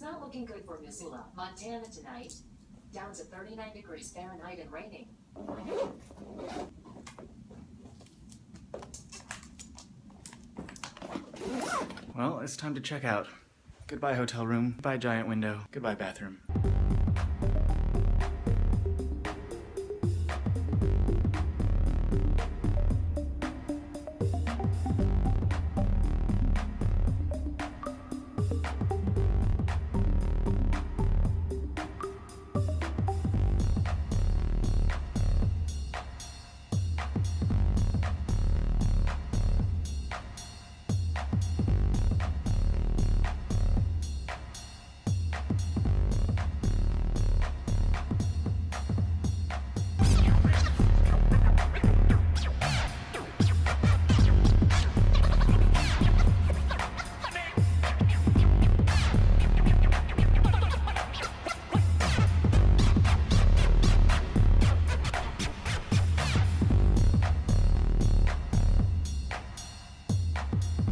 It's not looking good for Missoula, Montana tonight. Down to 39 degrees Fahrenheit and raining. Well, it's time to check out. Goodbye hotel room, goodbye giant window, goodbye bathroom.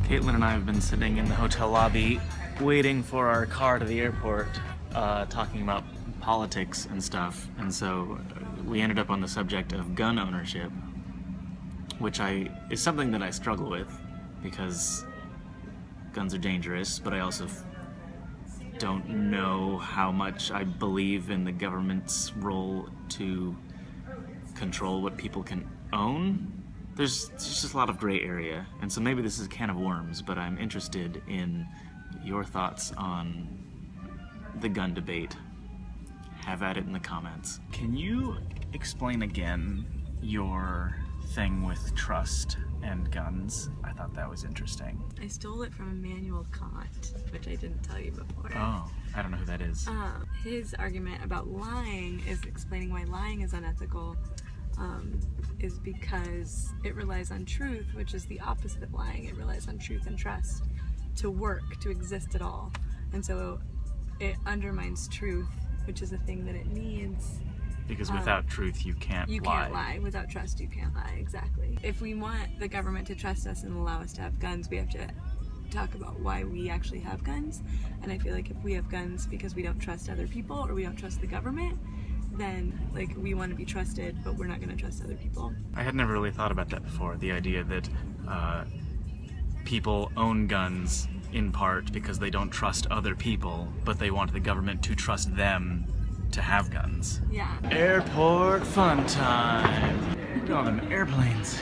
Caitlin and I have been sitting in the hotel lobby waiting for our car to the airport, talking about politics and stuff, and so we ended up on the subject of gun ownership, which is something that I struggle with because guns are dangerous, but I also don't know how much I believe in the government's role to control what people can own. There's just a lot of gray area, and so maybe this is a can of worms, but I'm interested in your thoughts on the gun debate. Have at it in the comments. Can you explain again your thing with trust and guns? I thought that was interesting. I stole it from Immanuel Kant, which I didn't tell you before. Oh, I don't know who that is. His argument about lying is explaining why lying is unethical. Is because it relies on truth, which is the opposite of lying. It relies on truth and trust to work, to exist at all. And so it undermines truth, which is a thing that it needs. Because without truth, you can't lie. You can't lie. Without trust, you can't lie. Exactly. If we want the government to trust us and allow us to have guns, we have to talk about why we actually have guns. And I feel like if we have guns because we don't trust other people or we don't trust the government, then like we want to be trusted, but we're not going to trust other people. I had never really thought about that before, the idea that people own guns in part because they don't trust other people, but they want the government to trust them to have guns. Yeah. Airport fun time. Look at all them airplanes.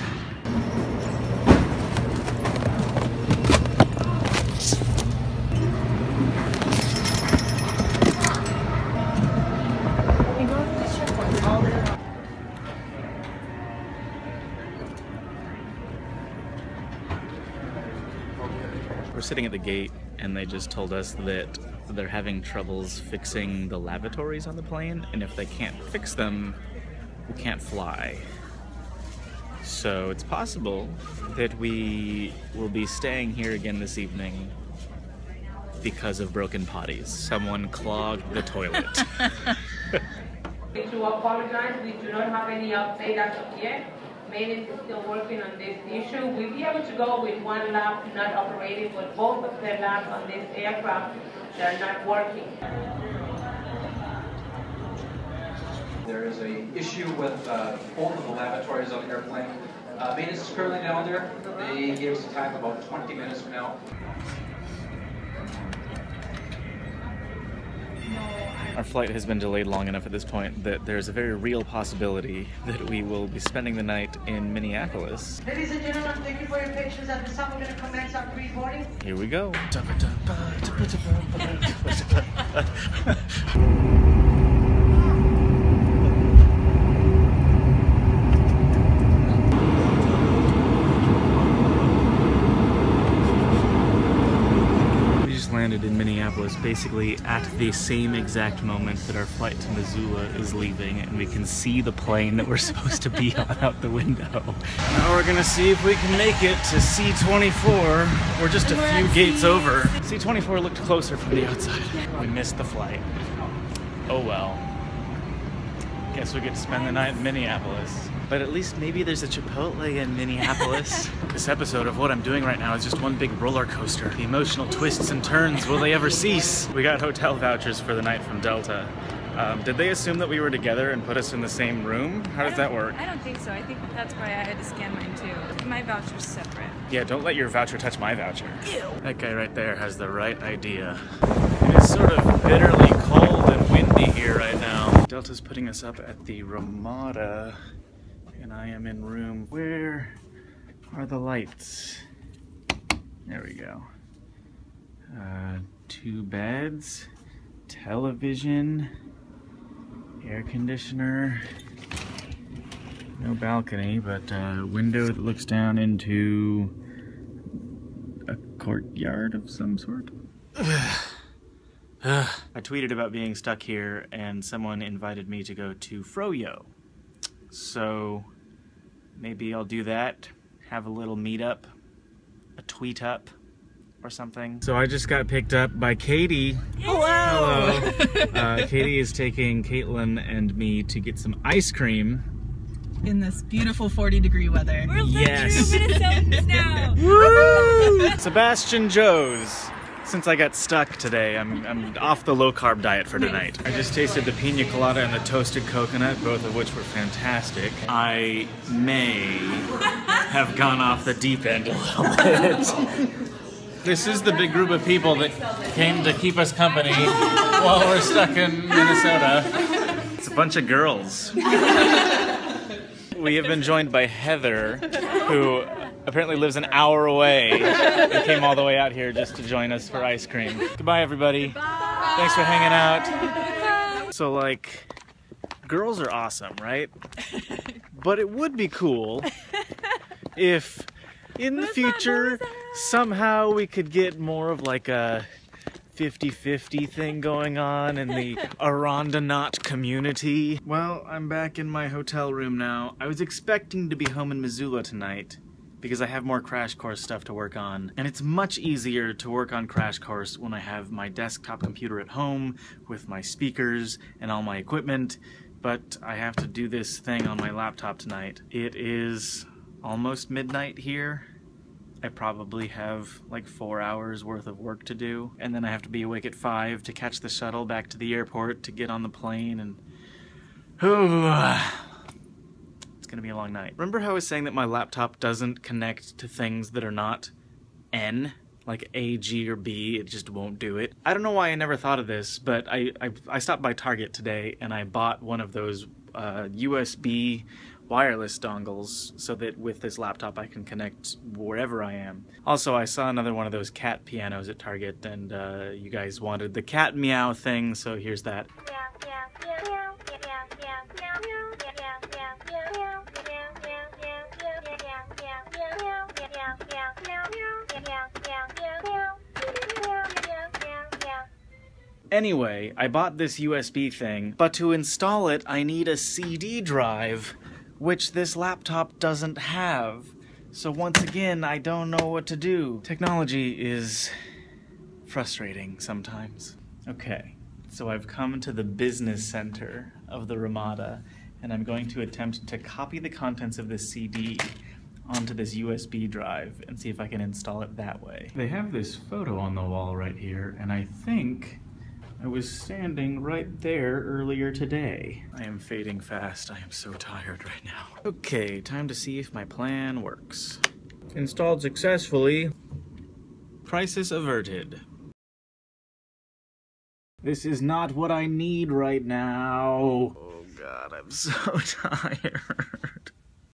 We're sitting at the gate and they just told us that they're having troubles fixing the lavatories on the plane, and if they can't fix them, we can't fly. So it's possible that we will be staying here again this evening because of broken potties. Someone clogged the toilet. To apologize, we do not have any update as of yet. Maintenance is still working on this issue. We'll be able to go with one lab not operating, but both of the labs on this aircraft, they're not working. There is an issue with both of the lavatories on the airplane. Maintenance is currently down there. They gave us a time about 20 minutes from now. Our flight has been delayed long enough at this point that there's a very real possibility that we will be spending the night in Minneapolis. Ladies and gentlemen, thank you for your patience. At this time, we're going to commence our pre-boarding. Here we go. Landed in Minneapolis basically at the same exact moment that our flight to Missoula is leaving, and we can see the plane that we're supposed to be on out the window. Now we're gonna see if we can make it to C-24. We're just a few gates over. C-24 looked closer from the outside. We missed the flight. Oh well. Guess we get to spend the night in Minneapolis. But at least maybe there's a Chipotle in Minneapolis. This episode of what I'm doing right now is just one big roller coaster. The emotional twists and turns, will they ever cease? We got hotel vouchers for the night from Delta. Did they assume that we were together and put us in the same room? How does that work? I don't think so. I think that's why I had to scan mine too. My voucher's separate. Yeah, don't let your voucher touch my voucher. Ew. That guy right there has the right idea. It is sort of bitterly cold and windy here right now. Delta's putting us up at the Ramada, and I am in room. Where are the lights? There we go. 2 beds, television, air conditioner, no balcony, but a window that looks down into a courtyard of some sort. I tweeted about being stuck here and someone invited me to go to Froyo. So maybe I'll do that, have a little meetup, a tweet up or something. So I just got picked up by Katie. Hello! Hello. Katie is taking Caitlin and me to get some ice cream. In this beautiful 40-degree weather. We're like Yes. true Minnesotans now! Woo! Sebastian Joe's. Since I got stuck today, I'm off the low-carb diet for tonight. I just tasted the pina colada and the toasted coconut, both of which were fantastic. I may have gone off the deep end a little bit. This is the big group of people that came to keep us company while we're stuck in Minnesota. It's a bunch of girls. We have been joined by Heather, who apparently lives an hour away and came all the way out here just to join us for ice cream. Goodbye, everybody. Bye. Thanks for hanging out. So, like, girls are awesome, right? But it would be cool if in the future somehow we could get more of like a 50-50 thing going on in the Arondonaut community. Well, I'm back in my hotel room now. I was expecting to be home in Missoula tonight because I have more Crash Course stuff to work on. And it's much easier to work on Crash Course when I have my desktop computer at home with my speakers and all my equipment, but I have to do this thing on my laptop tonight. It is almost midnight here. I probably have like 4 hours worth of work to do, and then I have to be awake at 5 to catch the shuttle back to the airport to get on the plane, and it's gonna be a long night. Remember how I was saying that my laptop doesn't connect to things that are not N? Like A, G, or B, it just won't do it. I don't know why I never thought of this, but I stopped by Target today and I bought one of those USB wireless dongles so that with this laptop I can connect wherever I am. Also, I saw another one of those cat pianos at Target, and you guys wanted the cat meow thing, so here's that. Anyway, I bought this USB thing, but to install it I need a CD drive, which this laptop doesn't have. So once again, I don't know what to do. Technology is frustrating sometimes. Okay, so I've come to the business center of the Ramada, and I'm going to attempt to copy the contents of this CD onto this USB drive and see if I can install it that way. They have this photo on the wall right here, and I think I was standing right there earlier today. I am fading fast. I am so tired right now. Okay, time to see if my plan works. Installed successfully. Crisis averted. This is not what I need right now. Oh God, I'm so tired.